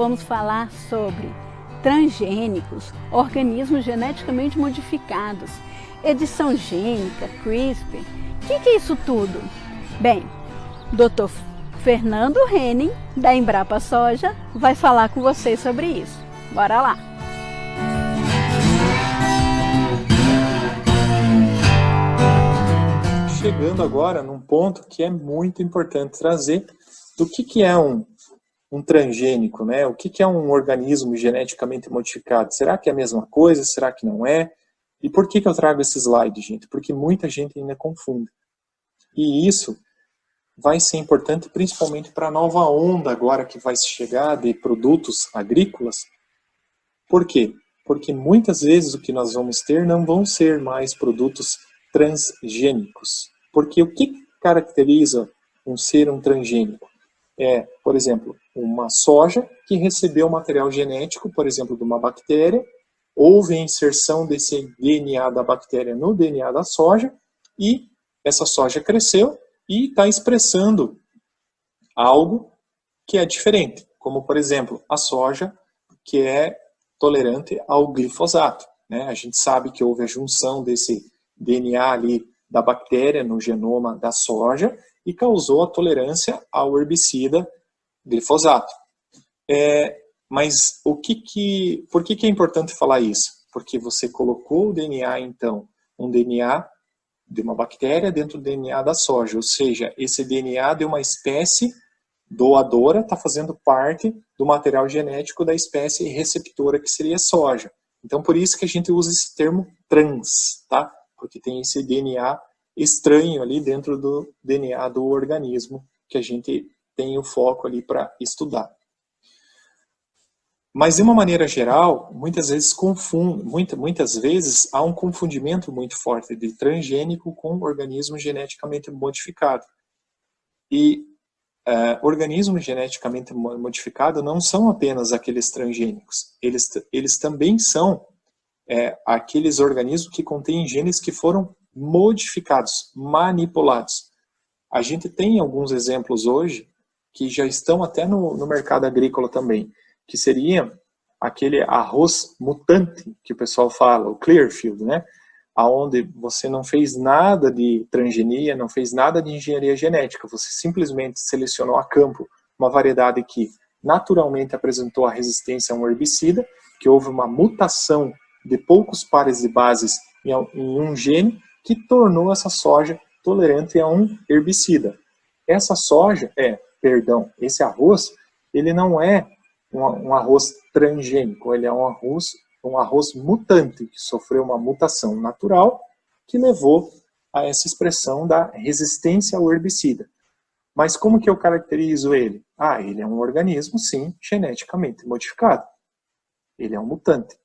vamos falar sobre transgênicos, organismos geneticamente modificados, edição gênica, CRISPR. O que é isso tudo? Bem, Dr. Fernando Henning, da Embrapa Soja, vai falar com vocês sobre isso. Bora lá! Chegando agora num ponto que é muito importante trazer do que é um transgênico, né? O que é um organismo geneticamente modificado? Será que é a mesma coisa? Será que não é? E por que eu trago esse slide, gente? Porque muita gente ainda confunde. E isso vai ser importante principalmente para a nova onda agora que vai chegar de produtos agrícolas. Por quê? Porque muitas vezes o que nós vamos ter não vão ser mais produtos transgênicos. Porque o que caracteriza um transgênico? É, por exemplo, uma soja que recebeu material genético, por exemplo, de uma bactéria, houve a inserção desse DNA da bactéria no DNA da soja, e essa soja cresceu e está expressando algo que é diferente, como, por exemplo, a soja que é tolerante ao glifosato, né? A gente sabe que houve a junção desse DNA ali da bactéria no genoma da soja e causou a tolerância ao herbicida glifosato. Mas por que é importante falar isso? Porque você colocou o DNA, então, um DNA de uma bactéria dentro do DNA da soja, ou seja, esse DNA de uma espécie doadora está fazendo parte do material genético da espécie receptora, que seria a soja. Então, por isso que a gente usa esse termo trans, tá? Porque tem esse DNA estranho ali dentro do DNA do organismo que a gente tem o foco ali para estudar. Mas de uma maneira geral, muitas vezes há um confundimento muito forte de transgênico com organismo geneticamente modificado. E organismos geneticamente modificados não são apenas aqueles transgênicos. Eles também são aqueles organismos que contêm genes que foram modificados, manipulados. A gente tem alguns exemplos hoje que já estão até no mercado agrícola também, que seria aquele arroz mutante que o pessoal fala, o Clearfield, né? Onde você não fez nada de transgenia, não fez nada de engenharia genética, você simplesmente selecionou a campo uma variedade que naturalmente apresentou a resistência a um herbicida, que houve uma mutação de poucos pares de bases em um gene que tornou essa soja tolerante a um herbicida. Esse arroz, ele não é um arroz transgênico, ele é um arroz mutante, que sofreu uma mutação natural que levou a essa expressão da resistência ao herbicida. Mas como que eu caracterizo ele? Ele é um organismo, sim, geneticamente modificado. Ele é um mutante,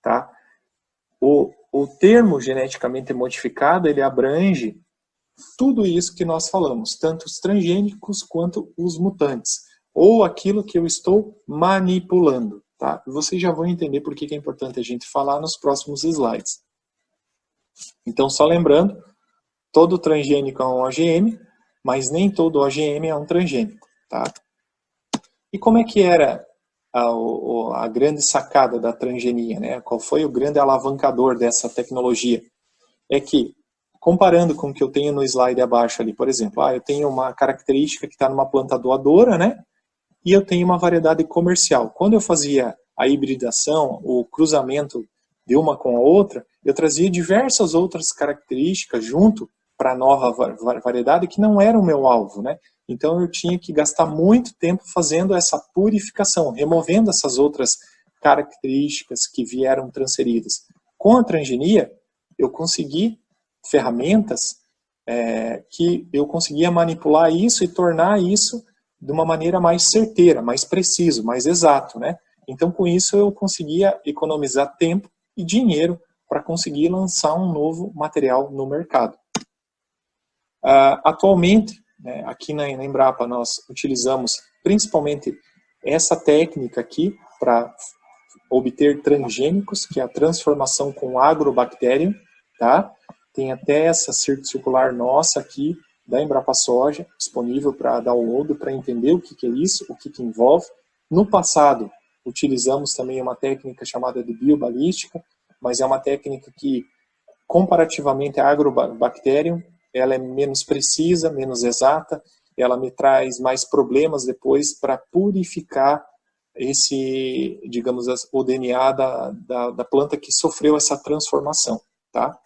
tá? O termo geneticamente modificado, ele abrange tudo isso que nós falamos, tanto os transgênicos quanto os mutantes, ou aquilo que eu estou manipulando, tá? Vocês já vão entender por que é importante a gente falar nos próximos slides. Então, só lembrando, todo transgênico é um OGM, mas nem todo OGM é um transgênico, tá? E como é que era a grande sacada da transgenia, né? Qual foi o grande alavancador dessa tecnologia? É que, comparando com o que eu tenho no slide abaixo ali, por exemplo, eu tenho uma característica que está numa planta doadora, né? E eu tenho uma variedade comercial. Quando eu fazia a hibridação, o cruzamento de uma com a outra, eu trazia diversas outras características junto para a nova variedade que não era o meu alvo, né? Então eu tinha que gastar muito tempo fazendo essa purificação, removendo essas outras características que vieram transferidas. Com a transgenia, eu consegui ferramentas que eu conseguia manipular isso e tornar isso de uma maneira mais certeira, mais preciso, mais exato, né? Então, com isso, eu conseguia economizar tempo e dinheiro para conseguir lançar um novo material no mercado. Atualmente, né, aqui na Embrapa, nós utilizamos principalmente essa técnica aqui para obter transgênicos, que é a transformação com agrobacterium, tá? Tem até essa circular nossa aqui, da Embrapa Soja, disponível para download, para entender o que é isso, o que envolve. No passado, utilizamos também uma técnica chamada de biobalística, mas é uma técnica que, comparativamente à Agrobacterium, ela é menos precisa, menos exata, ela me traz mais problemas depois para purificar esse, digamos, o DNA da planta que sofreu essa transformação, tá?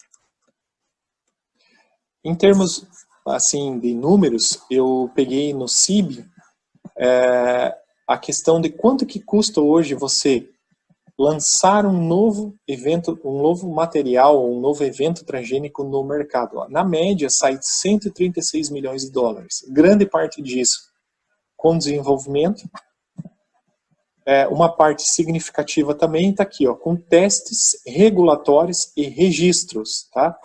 Em termos, assim, de números, eu peguei no CIB a questão de quanto que custa hoje você lançar um novo evento, um novo material, um novo evento transgênico no mercado. Na média, sai 136 milhões de dólares. Grande parte disso com desenvolvimento. Uma parte significativa também está aqui, ó, com testes regulatórios e registros, tá?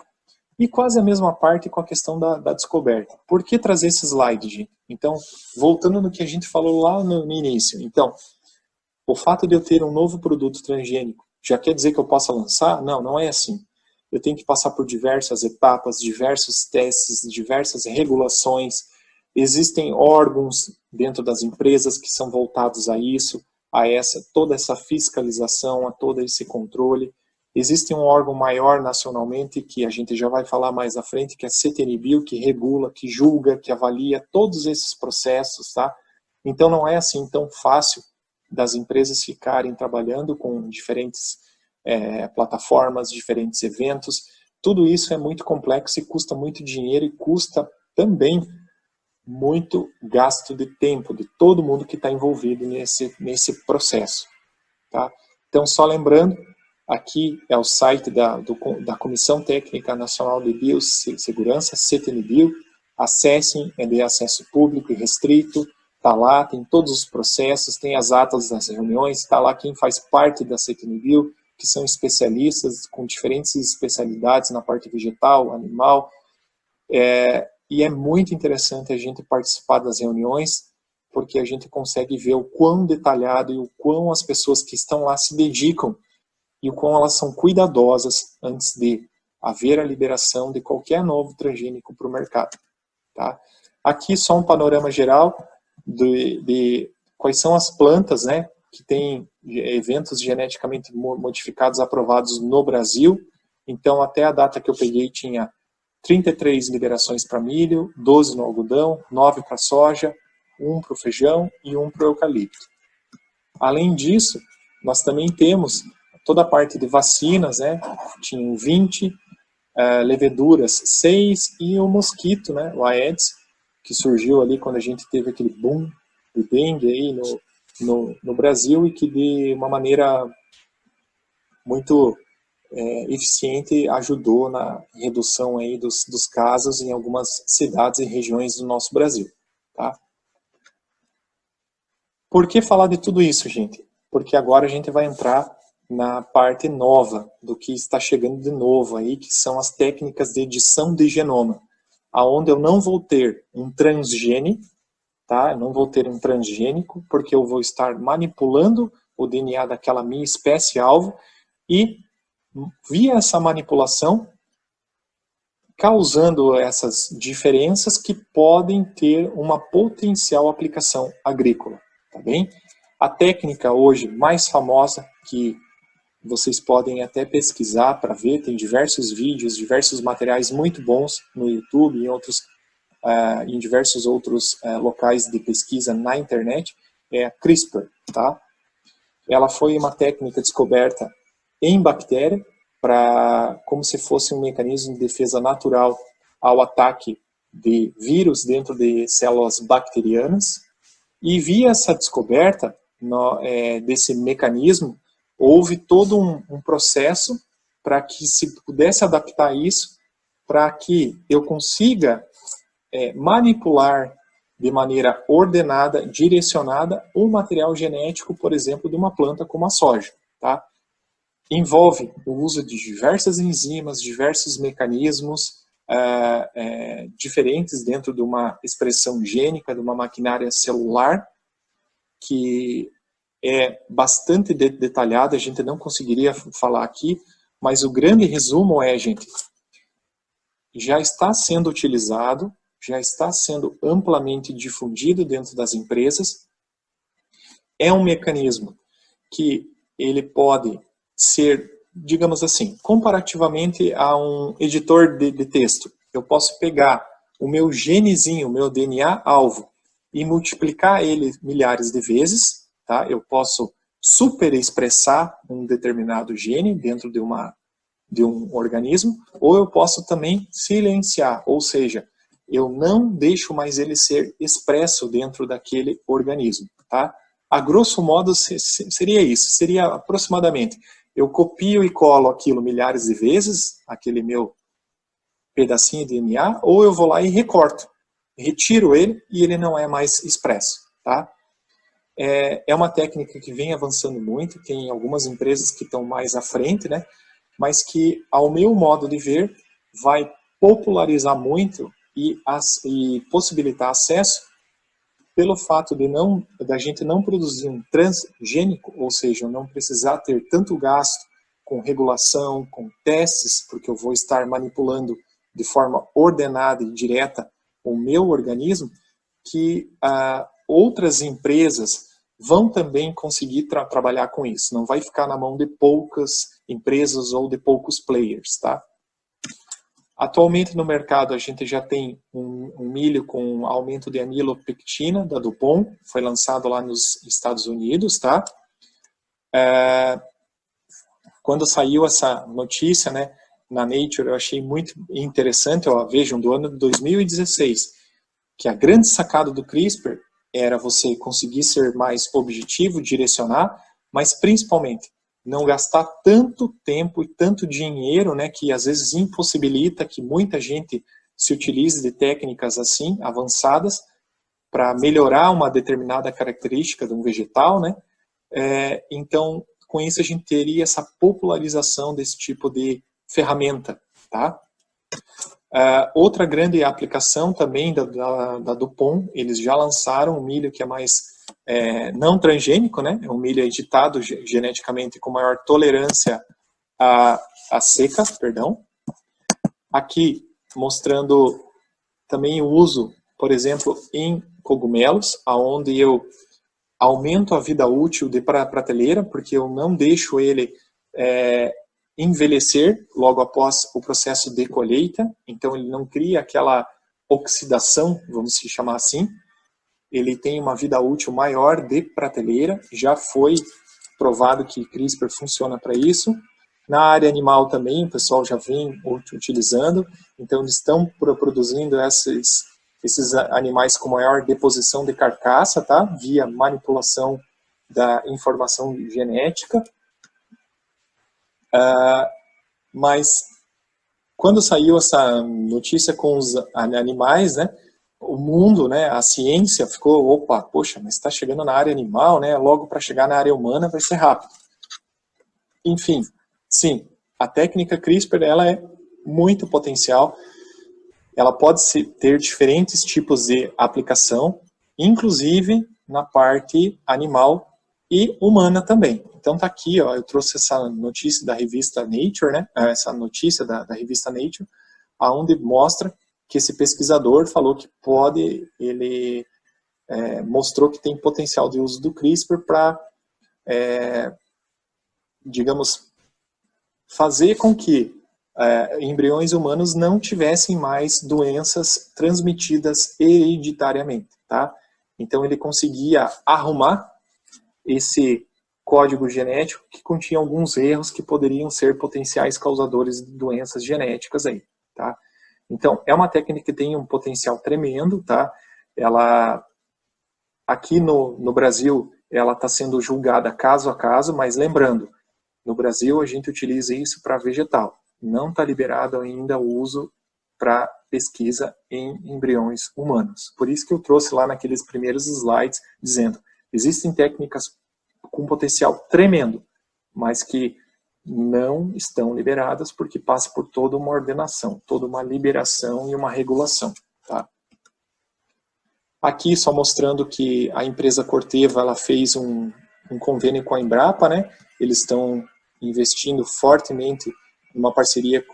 E quase a mesma parte com a questão da descoberta. Por que trazer esse slide, gente? Então, voltando no que a gente falou lá no início. Então, o fato de eu ter um novo produto transgênico já quer dizer que eu possa lançar? Não, não é assim. Eu tenho que passar por diversas etapas, diversos testes, diversas regulações. Existem órgãos dentro das empresas que são voltados a isso, a toda essa fiscalização, a todo esse controle. Existe um órgão maior nacionalmente, que a gente já vai falar mais à frente, que é a CTNBio, que regula, que julga, que avalia todos esses processos, tá? Então não é assim tão fácil das empresas ficarem trabalhando com diferentes plataformas, diferentes eventos. Tudo isso é muito complexo e custa muito dinheiro e custa também muito gasto de tempo de todo mundo que está envolvido nesse processo, tá? Então, só lembrando, aqui é o site da Comissão Técnica Nacional de Biossegurança, CTNBio. Acessem, é de acesso público e restrito. Está lá, tem todos os processos, tem as atas das reuniões, está lá quem faz parte da CTNBio, que são especialistas com diferentes especialidades na parte vegetal, animal. E é muito interessante a gente participar das reuniões, porque a gente consegue ver o quão detalhado e o quão as pessoas que estão lá se dedicam e o quão elas são cuidadosas antes de haver a liberação de qualquer novo transgênico para o mercado. Tá? Aqui só um panorama geral de quais são as plantas, né, que têm eventos geneticamente modificados aprovados no Brasil. Então, até a data que eu peguei, tinha 33 liberações para milho, 12 no algodão, 9 para soja, 1 para o feijão e 1 para o eucalipto. Além disso, nós também temos toda a parte de vacinas, né, tinham 20, leveduras 6 e o mosquito, né, o Aedes, que surgiu ali quando a gente teve aquele boom do dengue aí no Brasil e que de uma maneira muito eficiente ajudou na redução aí dos casos em algumas cidades e regiões do nosso Brasil. Tá? Por que falar de tudo isso, gente? Porque agora a gente vai entrar na parte nova do que está chegando de novo aí, que são as técnicas de edição de genoma, aonde eu não vou ter um transgene, tá? Eu não vou ter um transgênico, porque eu vou estar manipulando o DNA daquela minha espécie-alvo e, via essa manipulação, causando essas diferenças que podem ter uma potencial aplicação agrícola, tá bem? A técnica hoje mais famosa, que vocês podem até pesquisar para ver, tem diversos vídeos, diversos materiais muito bons no YouTube e em diversos outros locais de pesquisa na internet, é a CRISPR, tá? Ela foi uma técnica descoberta em bactéria, como se fosse um mecanismo de defesa natural ao ataque de vírus dentro de células bacterianas, e via essa descoberta desse mecanismo, houve todo um processo para que se pudesse adaptar isso, para que eu consiga manipular de maneira ordenada, direcionada, o material genético, por exemplo, de uma planta como a soja. Tá? Envolve o uso de diversas enzimas, diversos mecanismos diferentes dentro de uma expressão gênica, de uma maquinária celular, que é bastante detalhada, a gente não conseguiria falar aqui, mas o grande resumo é, gente, já está sendo utilizado, já está sendo amplamente difundido dentro das empresas, é um mecanismo que ele pode ser, digamos assim, comparativamente a um editor de texto. Eu posso pegar o meu genezinho, o meu DNA-alvo, e multiplicar ele milhares de vezes, tá? Eu posso superexpressar um determinado gene dentro de um organismo, ou eu posso também silenciar, ou seja, eu não deixo mais ele ser expresso dentro daquele organismo, tá? A grosso modo seria isso, seria aproximadamente, eu copio e colo aquilo milhares de vezes, aquele meu pedacinho de DNA, ou eu vou lá e recorto, retiro ele e ele não é mais expresso, tá? É uma técnica que vem avançando muito, tem algumas empresas que estão mais à frente, né? Mas que, ao meu modo de ver, vai popularizar muito e possibilitar acesso pelo fato da gente não produzir um transgênico, ou seja, não precisar ter tanto gasto com regulação, com testes, porque eu vou estar manipulando de forma ordenada e direta o meu organismo, que outras empresas vão também conseguir trabalhar com isso. Não vai ficar na mão de poucas empresas ou de poucos players, tá? Atualmente no mercado a gente já tem um milho com aumento de amilopectina da DuPont, foi lançado lá nos Estados Unidos, tá? Quando saiu essa notícia, né, na Nature, eu achei muito interessante, ó, vejam, do ano de 2016, que a grande sacada do CRISPR era você conseguir ser mais objetivo, direcionar, mas principalmente não gastar tanto tempo e tanto dinheiro, né, que às vezes impossibilita que muita gente se utilize de técnicas assim, avançadas, para melhorar uma determinada característica de um vegetal, né? Então, com isso a gente teria essa popularização desse tipo de ferramenta, tá? Outra grande aplicação também da DuPont, eles já lançaram um milho que é mais não transgênico, né? É um milho editado geneticamente com maior tolerância à seca, perdão. Aqui mostrando também o uso, por exemplo, em cogumelos, aonde eu aumento a vida útil de prateleira, porque eu não deixo ele envelhecer logo após o processo de colheita, então ele não cria aquela oxidação, vamos se chamar assim, ele tem uma vida útil maior de prateleira, já foi provado que CRISPR funciona para isso. Na área animal também, o pessoal já vem utilizando, então eles estão produzindo esses animais com maior deposição de carcaça, tá? Via manipulação da informação genética. Mas quando saiu essa notícia com os animais, né, o mundo, né, a ciência ficou, opa, poxa, mas está chegando na área animal, né, logo para chegar na área humana vai ser rápido. Enfim, sim, a técnica CRISPR ela é muito potencial, ela pode ter diferentes tipos de aplicação, inclusive na parte animal e humana também. Então tá aqui, ó, eu trouxe essa notícia da revista Nature, né? Essa notícia da revista Nature, aonde mostra que esse pesquisador falou que ele mostrou que tem potencial de uso do CRISPR para, digamos, fazer com que embriões humanos não tivessem mais doenças transmitidas hereditariamente, tá? Então ele conseguia arrumar esse código genético que continha alguns erros que poderiam ser potenciais causadores de doenças genéticas aí, tá? Então, é uma técnica que tem um potencial tremendo, tá? Ela, aqui no Brasil, ela está sendo julgada caso a caso, mas lembrando, no Brasil a gente utiliza isso para vegetal. Não está liberado ainda o uso para pesquisa em embriões humanos. Por isso que eu trouxe lá naqueles primeiros slides, dizendo, existem técnicas com potencial tremendo, mas que não estão liberadas porque passa por toda uma ordenação, toda uma liberação e uma regulação. Tá? Aqui só mostrando que a empresa Corteva ela fez um convênio com a Embrapa, né? Eles estão investindo fortemente numa parceria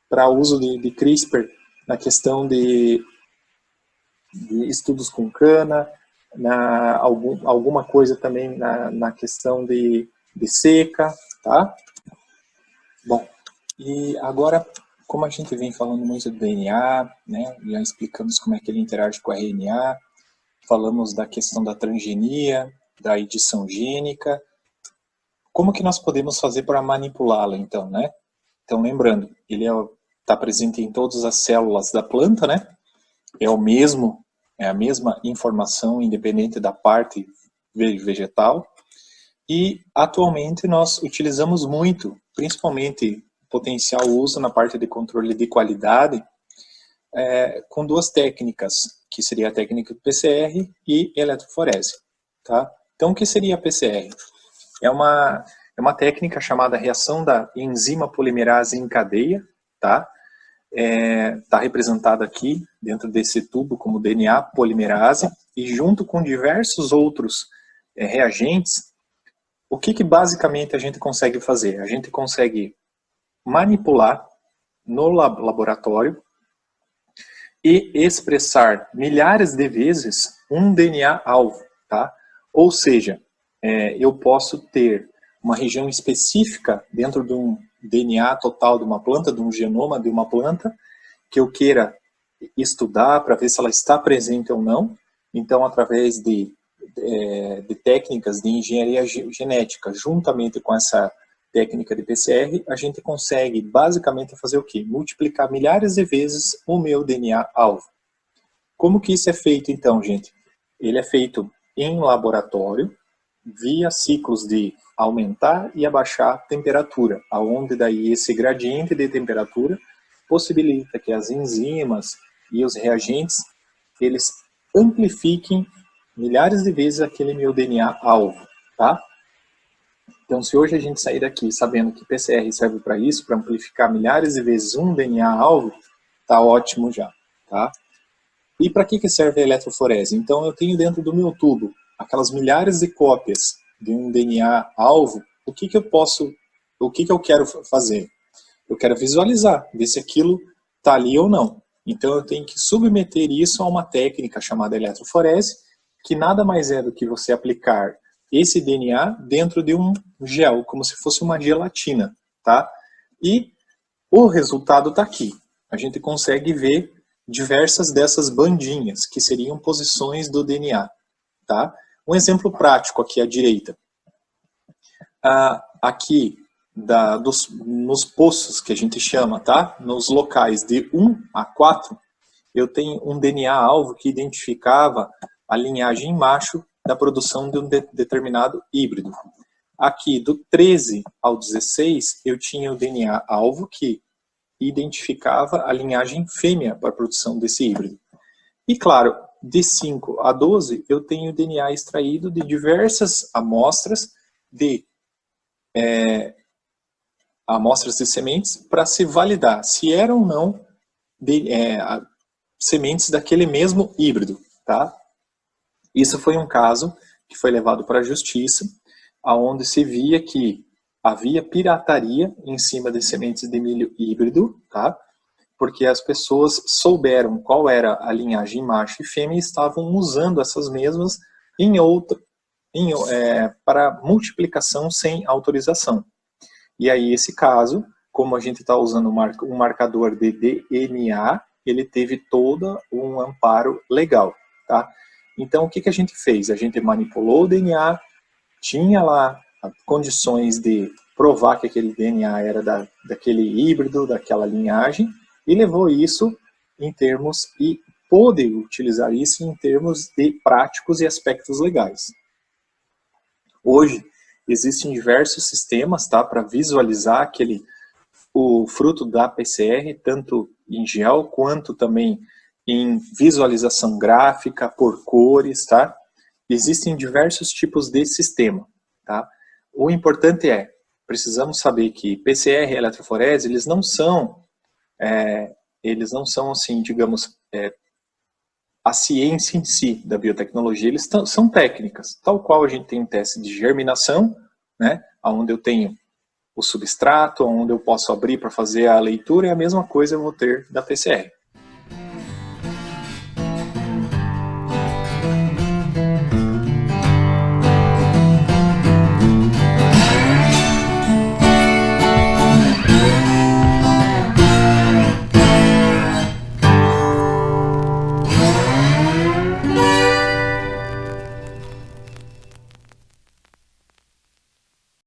para uso de CRISPR na questão de estudos com cana, alguma coisa também na questão de de seca, tá? Bom, e agora, como a gente vem falando muito do DNA, né, já explicamos como é que ele interage com o RNA, falamos da questão da transgenia, da edição gênica, como que nós podemos fazer para manipulá-lo, então, né? Então, lembrando, ele está presente em todas as células da planta, né? É a mesma informação, independente da parte vegetal. E, atualmente, nós utilizamos muito, principalmente, potencial uso na parte de controle de qualidade, com duas técnicas, que seria a técnica do PCR e eletroforese, tá? Então, o que seria a PCR? É uma técnica chamada reação da enzima polimerase em cadeia, tá? Está representada aqui dentro desse tubo como DNA polimerase, e junto com diversos outros reagentes, o que basicamente a gente consegue fazer? A gente consegue manipular no laboratório e expressar milhares de vezes um DNA-alvo, tá? Ou seja, eu posso ter uma região específica dentro de um DNA total de uma planta, de um genoma de uma planta, que eu queira estudar para ver se ela está presente ou não. Então, através de técnicas de engenharia genética, juntamente com essa técnica de PCR, a gente consegue basicamente fazer o quê? Multiplicar milhares de vezes o meu DNA-alvo. Como que isso é feito então, gente? Ele é feito em laboratório, via ciclos de aumentar e abaixar a temperatura, aonde daí esse gradiente de temperatura possibilita que as enzimas e os reagentes, eles amplifiquem milhares de vezes aquele meu DNA-alvo, tá? Então, se hoje a gente sair daqui sabendo que PCR serve para isso, para amplificar milhares de vezes um DNA-alvo, tá ótimo já, tá? E para que serve a eletroforese? Então, eu tenho dentro do meu tubo aquelas milhares de cópias de um DNA-alvo, o que eu quero fazer? Eu quero visualizar, ver se aquilo está ali ou não. Então, eu tenho que submeter isso a uma técnica chamada eletroforese, que nada mais é do que você aplicar esse DNA dentro de um gel, como se fosse uma gelatina, tá? E o resultado está aqui. A gente consegue ver diversas dessas bandinhas, que seriam posições do DNA, tá? Um exemplo prático aqui à direita. Aqui, nos poços que a gente chama, tá? Nos locais de 1 a 4, eu tenho um DNA-alvo que identificava a linhagem macho da produção de um determinado híbrido. Aqui, do 13 ao 16, eu tinha o DNA-alvo que identificava a linhagem fêmea para a produção desse híbrido. E, claro, de 5 a 12, eu tenho DNA extraído de diversas amostras de sementes para se validar se eram ou não sementes daquele mesmo híbrido, tá? Isso foi um caso que foi levado para a justiça, onde se via que havia pirataria em cima de sementes de milho híbrido, tá? Porque as pessoas souberam qual era a linhagem macho e fêmea e estavam usando essas mesmas para multiplicação sem autorização. E aí, esse caso, como a gente está usando um marcador de DNA, ele teve todo um amparo legal, tá? Então, o que a gente fez? A gente manipulou o DNA, tinha lá condições de provar que aquele DNA era daquele híbrido, daquela linhagem, e levou isso em termos, e pôde utilizar isso em termos de práticos e aspectos legais. Hoje, existem diversos sistemas, tá, para visualizar o fruto da PCR, tanto em gel quanto também em visualização gráfica, por cores, tá? Existem diversos tipos de sistema, tá? O importante precisamos saber que PCR e eletroforese, eles não são assim, digamos, a ciência em si da biotecnologia, eles são técnicas, tal qual a gente tem um teste de germinação, né, onde eu tenho o substrato, onde eu posso abrir para fazer a leitura, é a mesma coisa eu vou ter da PCR.